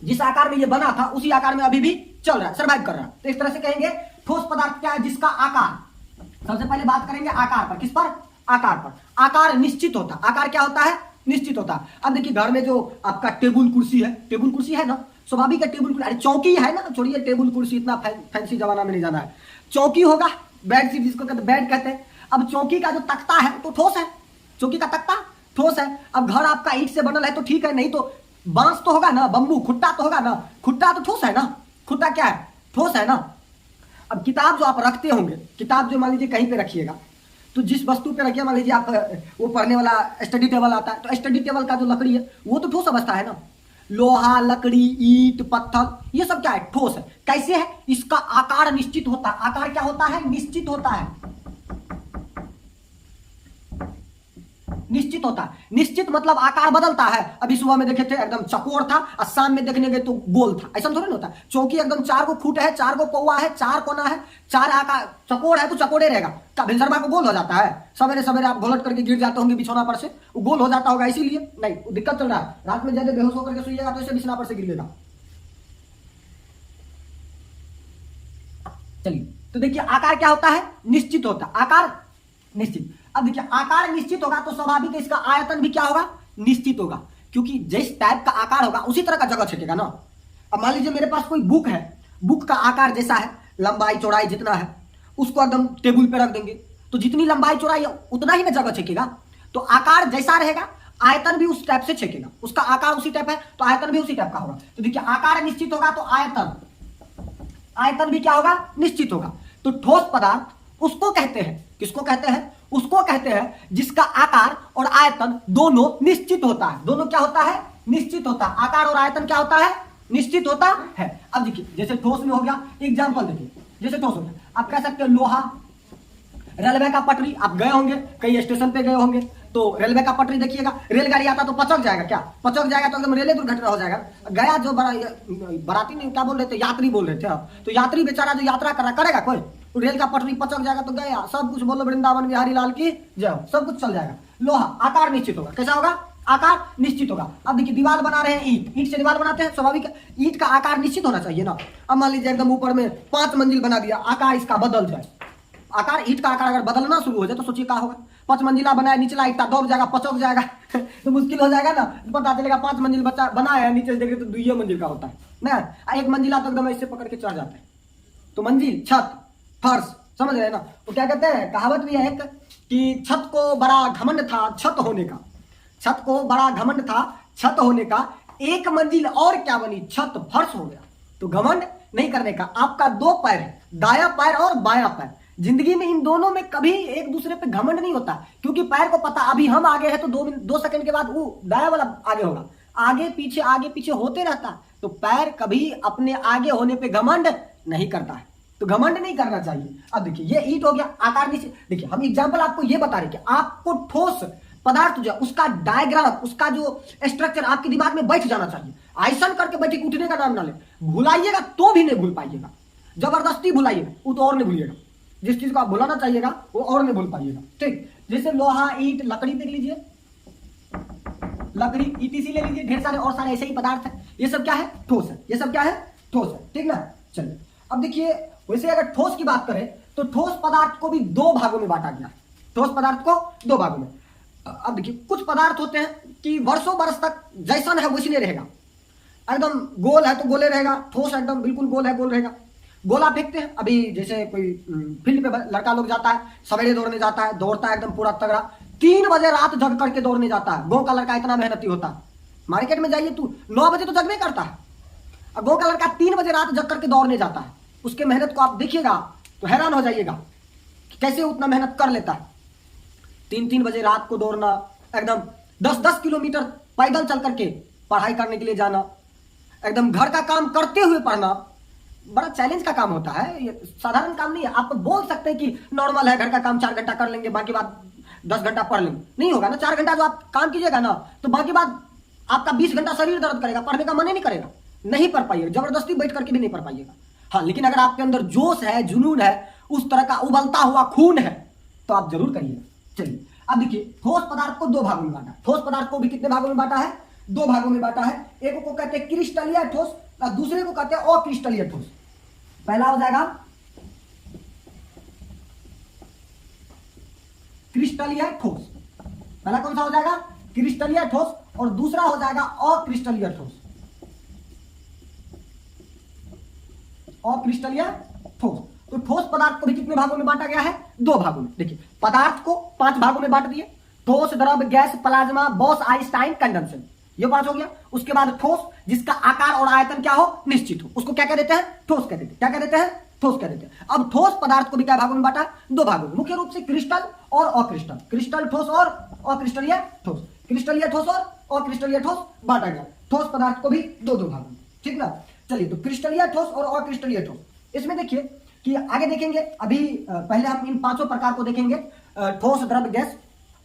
[SPEAKER 1] जिस आकार में ये बना था उसी आकार में अभी भी चल रहा है, सर्वाइव कर रहा है। तो इस तरह से कहेंगे ठोस पदार्थ क्या है? जिसका आकार। सबसे पहले बात करेंगे आकार पर। किस पर? आकार पर। आकार निश्चित होता है। आकार क्या होता है? निश्चित होता है। अब देखिए घर में जो आपका टेबुल कुर्सी है, टेबुल कुर्सी है ना, स्वाभाविक है टेबुल कुर्सी, अरे चौकी है ना, छोड़िए टेबुल कुर्सी, इतना फैंसी जमाना में नहीं जाना है। चौकी होगा, बेड शीट जिसको कहते बेड कहते हैं। अब चौकी का जो तख्ता है तो ठोस है, चौकी का तख्ता ठोस है। अब घर आपका ईंट से बनल है तो ठीक है, नहीं तो बांस तो होगा ना, बम्बू, खुट्टा तो होगा ना, खुट्टा तो ठोस है ना, खुट्टा क्या है? ठोस है ना। अब किताब जो आप रखते होंगे, किताब जो मान लीजिए कहीं पे रखिएगा, तो जिस वस्तु पे रखिए, मान लीजिए आप वो पढ़ने वाला स्टडी टेबल आता है, तो स्टडी टेबल का जो लकड़ी है वो तो ठोस अवस्था है ना। लोहा, लकड़ी, ईंट, पत्थर, ये सब क्या है? ठोस है। कैसे है? इसका आकार निश्चित होता है। आकार क्या होता है? निश्चित होता है। निश्चित होता है। निश्चित मतलब आकार बदलता है। अभी सुबह में देखे थे एकदम चकोर था, और शाम में देखने गए तो गोल था, ऐसा थोड़ी ना होता है। चौकी एकदम 4 को खूट है, 4 को पौवा है, 4 कोना है, 4 आकार, चकोर है तो चकोरे रहेगा। क्या भिनसरवा को गोल हो जाता है? सवेरे सवेरे आप घोलट करके गिर जाते होंगे बिछौना पर से, वो गोल हो जाता होगा इसीलिए? नहीं, वो दिक्कत चल रहा है। रात में ज्यादा बेहोश होकर के सोइएगा तो ऐसे बिछौना पर से गिरेगा। चलिए, तो देखिए आकार क्या होता है? निश्चित होता है। आकार निश्चित। अब देखिए आकार निश्चित होगा तो स्वाभाविक है इसका आयतन भी क्या होगा? निश्चित होगा, क्योंकि जिस टाइप का आकार होगा उसी तरह का जगह छेकेगा ना। अब मान लीजिए मेरे पास कोई बुक है, बुक का आकार जैसा है, लंबाई चौड़ाई जितना है, उसको एकदम टेबल पे रख देंगे तो जितनी लंबाई चौड़ाई है उतना ही ना जगह छेकेगा। तो आकार जैसा रहेगा आयतन भी उस टाइप से छेकेगा। उसका आकार उसी टाइप है तो आयतन भी उसी टाइप का होगा। तो देखिए आकार निश्चित होगा तो आयतन भी क्या होगा? निश्चित होगा। तो ठोस पदार्थ उसको कहते हैं, किसको कहते हैं? उसको कहते हैं जिसका आकार और आयतन दोनों निश्चित होता है। दोनों क्या होता है? निश्चित होता है। आकार और आयतन क्या होता है? निश्चित होता है। अब देखिए जैसे ठोस में हो गया, एग्जांपल देखिए, जैसे ठोस हो गया, आप कह सकते हो लोहा, रेलवे का पटरी, आप गए होंगे कई स्टेशन पे गए होंगे तो रेलवे का पटरी देखिएगा, रेलगाड़ी आता तो पचक जाएगा। क्या पचक जाएगा? तो एकदम रेलवे दुर्घटना हो जाएगा। गया जो बराती नहीं, क्या बोल रहे थे, यात्री बोल रहे थे आप, तो यात्री बेचारा जो यात्रा करेगा कोई, तो रेल का पटरी पचक जाएगा तो गया, सब कुछ बोलो वृंदावन बिहारी लाल की जय, सब कुछ चल जाएगा। लोहा आकार निश्चित होगा। कैसा होगा? आकार निश्चित होगा। अब देखिए दीवार बना रहे हैं, ईंट से दीवार बनाते हैं, स्वाभाविक ईंट का आकार निश्चित होना चाहिए ना। अब मान लीजिए एकदम ऊपर में 5 मंजिल बना दिया, आकार इसका बदल जाए, आकार ईंट का आकार अगर बदलना शुरू हो जाए तो सोचिए क्या होगा? 5 मंजिला बनाया, निचला ईंटा दौड़ जाएगा, पचक जाएगा तो मुश्किल हो जाएगा ना। पता चलेगा 5 मंजिल बच्चा बनाया, नीचे से देखे तो 2 मंजिल का होता है ना। 1 मंजिला तो एकदम ऐसे पकड़ के चढ़ जाता है। तो मंजिल, छत, फर्श, समझ रहे हैं ना। वो क्या कहते हैं, कहावत भी है एक कि छत को बड़ा घमंड था छत होने का, छत को बड़ा घमंड था छत होने का, 1 मंजिल और क्या बनी, छत फर्श हो गया। तो घमंड नहीं करने का। आपका 2 पैर है, दाया पैर और बाया पैर, जिंदगी में इन दोनों में कभी एक दूसरे पे घमंड नहीं होता, क्योंकि पैर को पता अभी हम आगे हैं तो 2 सेकंड के बाद वो दाया वाला आगे होगा, आगे पीछे होते रहता है। तो पैर कभी अपने आगे होने पे घमंड नहीं करता है, तो घमंड नहीं करना चाहिए। अब देखिए ये ईंट हो गया, आकार नीचे। देखिए हम एग्जांपल आपको ये बता रहे कि आपको ठोस पदार्थ जो है उसका डायग्राम, उसका जो स्ट्रक्चर आपके दिमाग में बैठ जाना चाहिए। ऐसा करके बैठे उठने का नाम ना ले, भुलाइएगा तो भी नहीं भूल पाइएगा, जबरदस्ती भुलाइएगा वो तो और नहीं भूलिएगा। जिस चीज को आप भुलाना चाहिएगा वो और नहीं भूल पाइएगा। ठीक, जैसे लोहा, ईंट, लकड़ी देख लीजिए, लकड़ी, ईटीसी ले लीजिए, ढेर सारे और सारे ऐसे ही पदार्थ है। ये सब क्या है? ठोस है। ये सब क्या है? ठोस है। ठीक ना। चलिए अब देखिए वैसे अगर ठोस की बात करें तो ठोस पदार्थ को भी 2 भागों में बांटा गया है। ठोस पदार्थ को 2 भागों में। अब देखिए कुछ पदार्थ होते हैं कि वर्षों बरस तक जैसा है वैसे रहेगा, एकदम गोल है तो गोले रहेगा, ठोस एकदम बिल्कुल गोल है गोल रहेगा। गोला फेंकते हैं, अभी जैसे कोई फील्ड पे लड़का लोग जाता है, सवेरे दौड़ने जाता है, दौड़ता है एकदम पूरा तगड़ा, 3 बजे रात जग करके दौड़ने जाता है। गाँव का लड़का इतना मेहनती होता है। मार्केट में जाइए तू 9 बजे तो जग नहीं करता है, गो का लड़का 3 बजे रात जग करके दौड़ने जाता है, उसके मेहनत को आप देखिएगा तो हैरान हो जाइएगा कि कैसे उतना मेहनत कर लेता है। 3 बजे रात को दौड़ना, एकदम 10 किलोमीटर पैदल चल करके पढ़ाई करने के लिए जाना, एकदम घर का काम करते हुए पढ़ना, बड़ा चैलेंज का काम होता है, ये साधारण काम नहीं है। आप बोल सकते हैं कि नॉर्मल है, घर का काम 4 घंटा कर लेंगे, बाकी बात 10 घंटा पढ़ लेंगे, नहीं होगा ना। 4 घंटा जो आप काम कीजिएगा ना, तो बाकी बात आपका 20 घंटा शरीर दर्द करेगा, पढ़ने का मन ही नहीं करेगा, नहीं पढ़ पाइएगा, जबरदस्ती बैठ करके भी नहीं पढ़ पाइएगा। हाँ, लेकिन अगर आपके अंदर जोश है, जुनून है, उस तरह का उबलता हुआ खून है, तो आप जरूर करिएगा। चलिए अब देखिए, ठोस पदार्थ को 2 भागों में बांटा। ठोस पदार्थ को भी कितने भागों में बांटा है? 2 भागों में बांटा है। एक को कहते हैं क्रिस्टलीय ठोस और दूसरे को कहते हैं अक्रिस्टलीय ठोस। पहला हो जाएगा क्रिस्टलीय ठोस, पहला कौन सा हो जाएगा? क्रिस्टलीय ठोस, और दूसरा हो जाएगा अक्रिस्टलीय ठोस। अक्रिस्टलीय ठोस। तो ठोस पदार्थ को भी कितने भागों में बांटा गया है? 2 भागों में। देखिए, पदार्थ को 5 भागों में बांट दिए, ठोस, द्रव, gas, plasma, boss, Einstein, condensation, ये 5 हो गया। उसके बाद ठोस जिसका आकार और आयतन क्या हो? निश्चित हो, उसको क्या कह देते हैं? ठोस कह देते हैं। क्या कह देते हैं? ठोस कह देते हैं। अब ठोस पदार्थ को भी क्या भागों में बांटा? 2 भागों में, मुख्य रूप से क्रिस्टल और अक्रिस्टल। क्रिस्टल ठोस और अक्रिस्टलीय ठोस, क्रिस्टलीय ठोस और अक्रिस्टलीय ठोस बांटा गया। ठोस पदार्थ को भी 2 भागों में, ठीक ना। चलिए, तो क्रिस्टलीय ठोस और अक्रिस्टलीय ठोस, इसमें देखिए कि आगे देखेंगे। अभी पहले हम इन 5 प्रकार को देखेंगे, ठोस, द्रव, गैस,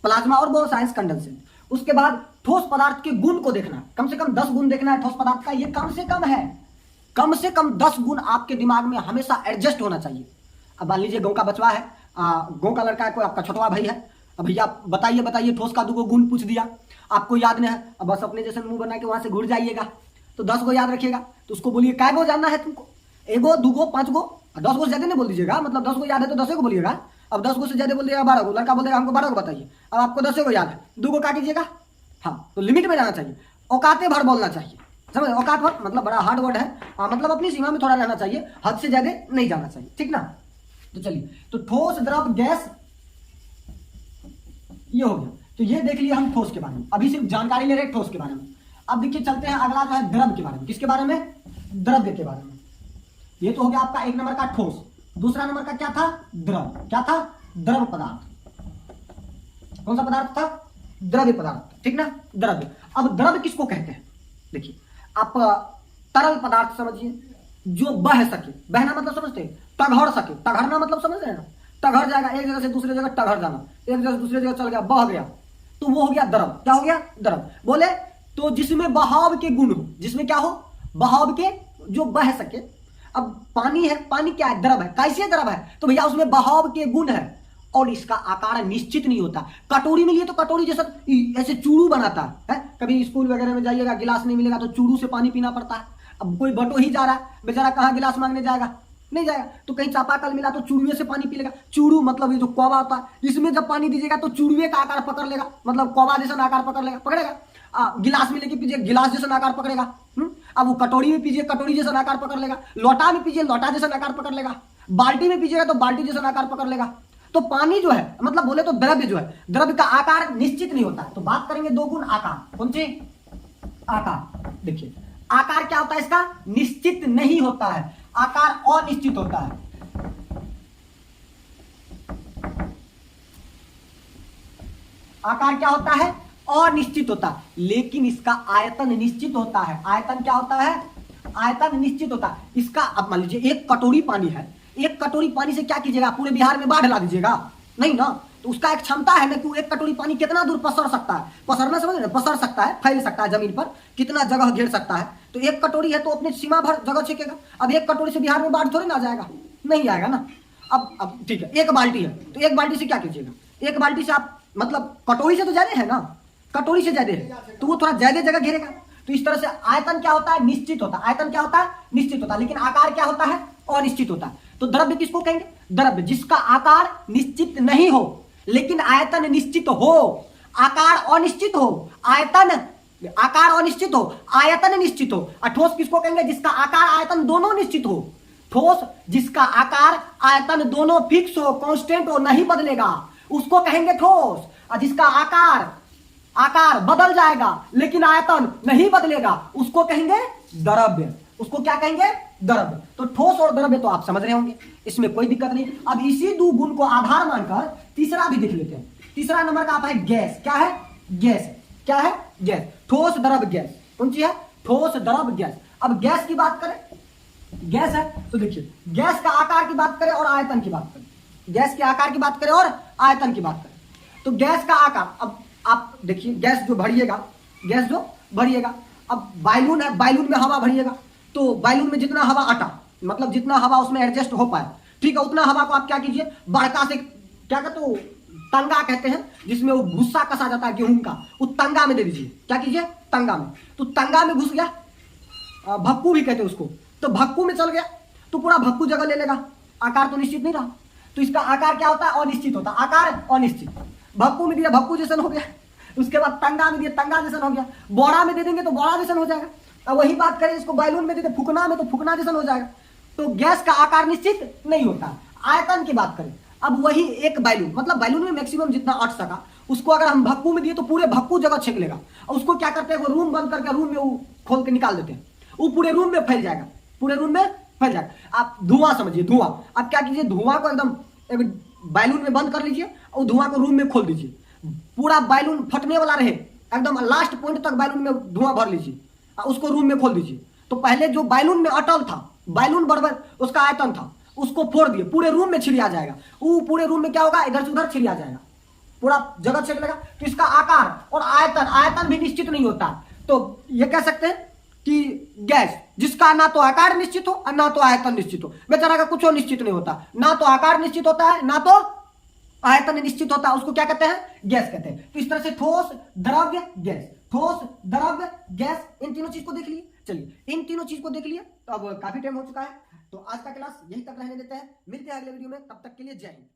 [SPEAKER 1] प्लाज्मा और बॉस, आइंस्टाइन, कंडेंसेशन। उसके बाद ठोस पदार्थ के गुण को देखना, कम से कम 10 गुण देखना है ठोस पदार्थ का। ये कम से कम है, कम से कम 10 गुण आपके दिमाग में हमेशा एडजस्ट होना चाहिए। अब मान लीजिए गांव का बचवा है, गांव का लड़का है, कोई आपका छोटवा भाई है, अब भैया बताइए ठोस का 2 गुण पूछ दिया, आपको याद नहीं है, अब बस अपने जैसे मुंह बना के वहां से घुर जाइएगा, तो 10 गो याद रखिएगा। तो उसको बोलिए काय गो जानना है तुमको? 1 गो, 2 गो, 5 गो, 10 गो से ज्यादा नहीं बोल दीजिएगा, मतलब 10 गो याद है तो 10 गो बोलिएगा। अब 10 गो से ज्यादा बोल दिएगा 12 गो, लड़का बोल देगा हमको 12 गो बताइए, अब आपको 10 गो याद है, 2 गो काट दीजिएगा। हाँ, तो लिमिट में जाना चाहिए, औकाते भर बोलना चाहिए, समझ। औकात भर मतलब बड़ा हार्ड वर्ड है, मतलब अपनी सीमा में थोड़ा रहना चाहिए, हद से ज्यादा नहीं जाना चाहिए, ठीक ना। तो चलिए, तो ठोस, द्रव, गैस, ये हो गया। तो ये देख लिया हम ठोस के बारे में, अभी सिर्फ जानकारी ले रहे हैं ठोस के बारे में। अब देखिए चलते हैं अगला जो है द्रव के बारे में। किसके बारे में? द्रव्य के बारे में। ये तो हो गया आपका 1 नंबर का ठोस। दूसरा नंबर का क्या था? द्रव। क्या था? द्रव पदार्थ। कौन सा पदार्थ था? द्रव्य पदार्थ, ठीक ना, द्रव्य। अब द्रव्य किसको कहते हैं? देखिए, आप तरल पदार्थ समझिए, जो बह सके। बहना मतलब समझते हैं? टघर सके। टघरना मतलब समझ रहे हैं ना? टघर जाएगा, एक जगह से दूसरे जगह टघर जाना, एक जगह से दूसरे जगह चल गया, बह गया, तो वो हो गया द्रव। क्या हो गया? द्रव। बोले तो जिसमें बहाव के गुण हो, जिसमें क्या हो? बहाव के, जो बह सके। अब पानी है, पानी क्या है? द्रव है। कैसे द्रव है? तो भैया उसमें बहाव के गुण है, और इसका आकार निश्चित नहीं होता। कटोरी में लिए तो कटोरी जैसा ऐसे चूड़ू बनाता है। कभी स्कूल वगैरह में जाइएगा, गिलास नहीं मिलेगा तो चूड़ू से पानी पीना पड़ता है। अब कोई बटो ही जा रहा है, बेचारा कहाँ गिलास मांगने जाएगा? नहीं जाएगा। तो कहीं चापाकल मिला तो चूड़ुए से पानी पी लेगा। चूड़ू मतलब ये जो कौवा होता है, इसमें जब पानी दीजिएगा तो चूड़ुए का आकार पकड़ लेगा, मतलब कौवा जैसा आकार पकड़ लेगा, पकड़ेगा। गिलास में लेके पीजिए, गिलास जैसा आकार पकड़ेगा। अब वो कटोरी में पीजिए, कटोरी जैसा आकार पकड़ लेगा। लोटा में पीजिए, लोटा जैसा आकार पकड़ लेगा। बाल्टी में पीजिएगा तो बाल्टी जैसा आकार पकड़ लेगा। तो पानी जो है, मतलब बोले तो द्रव्य जो है, द्रव्य का आकार निश्चित नहीं होता है। तो बात करेंगे 2 गुण आकार। कौन सी? आकार। देखिए, आकार क्या होता है इसका? निश्चित नहीं होता है, आकार अनिश्चित होता है। आकार क्या होता है? अनिश्चित होता है। लेकिन इसका आयतन निश्चित होता है। आयतन क्या होता है? आयतन निश्चित होता है इसका। अब मान लीजिए 1 कटोरी पानी है, 1 कटोरी पानी से क्या कीजिएगा? पूरे बिहार में बाढ़ ला दीजिएगा? नहीं ना। तो उसका एक क्षमता है ना कि 1 कटोरी पानी कितना दूर पसर सकता है। पसरना समझ रहे? पसर सकता है, फैल सकता है जमीन पर, कितना जगह घेर सकता है। तो 1 कटोरी है तो अपनी सीमा भर जगह छेकेगा। अब 1 कटोरी से बिहार में बाढ़ थोड़ी ना जाएगा, नहीं आएगा ना। अब ठीक है, 1 बाल्टी है तो 1 बाल्टी से क्या कीजिएगा? 1 बाल्टी से आप, मतलब कटोरी से तो ज्यादा है ना, कटोरी से ज्यादा है तो वो थोड़ा ज्यादा जगह घेरेगा। तो इस तरह से आयतन क्या होता है? निश्चित होता है। आयतन क्या होता है? निश्चित होता है। लेकिन आकार क्या होता है? अनिश्चित होता है। तो द्रव्य किसको कहेंगे? द्रव्य जिसका आकार निश्चित नहीं हो लेकिन आयतन निश्चित हो। आकार अनिश्चित हो, आयतन, आकार अनिश्चित हो, आयतन निश्चित हो। और ठोस किसको कहेंगे? जिसका आकार आयतन दोनों निश्चित हो। ठोस जिसका आकार आयतन दोनों फिक्स हो, कांस्टेंट हो, नहीं बदलेगा, उसको कहेंगे ठोस। और जिसका आकार बदल जाएगा लेकिन आयतन नहीं बदलेगा, उसको कहेंगे द्रव्य। उसको क्या कहेंगे? द्रव्य। तो ठोस और द्रव्य तो आप समझ रहे होंगे, इसमें कोई दिक्कत नहीं। अब इसी दो गुण को आधार मानकर तीसरा भी देख लेते हैं। तीसरा नंबर का आता है गैस। क्या है? गैस। क्या है? गैस। ठोस द्रव गैस। कौन सी है? ठोस द्रव गैस। अब गैस की बात करें, गैस है तो देखिए गैस का आकार की बात करें और आयतन की बात करें, गैस के आकार की बात करें और आयतन की बात करें। तो गैस का आकार, अब आप देखिए गैस जो भरिएगा, गैस जो भरिएगा, अब बैलून है, बैलून में हवा भरिएगा, तो बैलून में जितना हवा अटा, मतलब जितना हवा उसमें एडजस्ट हो पाए, ठीक है, उतना हवा को आप क्या कीजिए, बड़का से क्या कहते हो, तंगा कहते हैं, जिसमें वो भूसा कसा जाता है गेहूं का, वो तंगा में दे दीजिए। क्या कीजिए? तंगा में। तो तंगा में घुस गया, भक्कू भी कहते हैं उसको, तो भक्कू में चल गया तो पूरा भक्कू जगह ले लेगा, आकार तो निश्चित नहीं रहा। तो इसका आकार क्या होता है? अनिश्चित होता है। आकार अनिश्चित। भक्कू में दिया भक्कू जैसन हो गया, उसके बाद तंगा में दिया तंगा जैसन हो गया, बोरा में दे देंगे तो बोरा जैसन हो जाएगा। अब वही बात करें इसको बैलून में दे दे फुकना में, तो फुकना जैसन हो जाएगा। तो गैस का आकार निश्चित नहीं होता। आयतन की बात करें, अब वही एक बैलून, मतलब बैलून में मैक्सिमम जितना अट सका, उसको अगर हम भक्कू में दिए तो पूरे भक्कू जगह छेक लेगा। और उसको क्या करते हैं, वो रूम बंद करके रूम में वो खोल के निकाल देते हैं, वो पूरे रूम में फैल जाएगा, पूरे रूम में फैल जाएगा। आप धुआं समझिए, धुआं। आप क्या कीजिए, धुआं को एकदम एक बैलून में बंद कर लीजिए और धुआं को रूम में खोल दीजिए, पूरा बैलून फटने वाला रहे, एकदम लास्ट पॉइंट तक बैलून में धुआं भर लीजिए, उसको रूम में खोल दीजिए। तो पहले जो बैलून में अटल था, बैलून बराबर उसका आयतन था, उसको फोड़ दिए, पूरे रूम में छिड़िया जाएगा। वो पूरे रूम में क्या होगा, इधर से उधर छिड़िया जाएगा, पूरा जगह छिड़ लेगा। तो इसका आकार और आयतन, आयतन भी निश्चित नहीं होता। तो ये कह सकते हैं कि गैस जिसका ना तो आकार निश्चित हो और ना तो आयतन निश्चित हो, बेचारा का कुछ निश्चित नहीं होता, ना तो आकार निश्चित होता है ना तो आयतन निश्चित होता है, उसको क्या कहते हैं? गैस कहते हैं। तो इस तरह से ठोस, द्रव्य, गैस, ठोस, द्रव्य, गैस, इन तीनों चीज को देख लिए। चलिए इन तीनों चीज को देख लिए, तो अब काफी टाइम हो चुका है, तो आज का क्लास यहीं तक रहने देते हैं। मिलते हैं अगले वीडियो में, तब तक के लिए जय हिंद।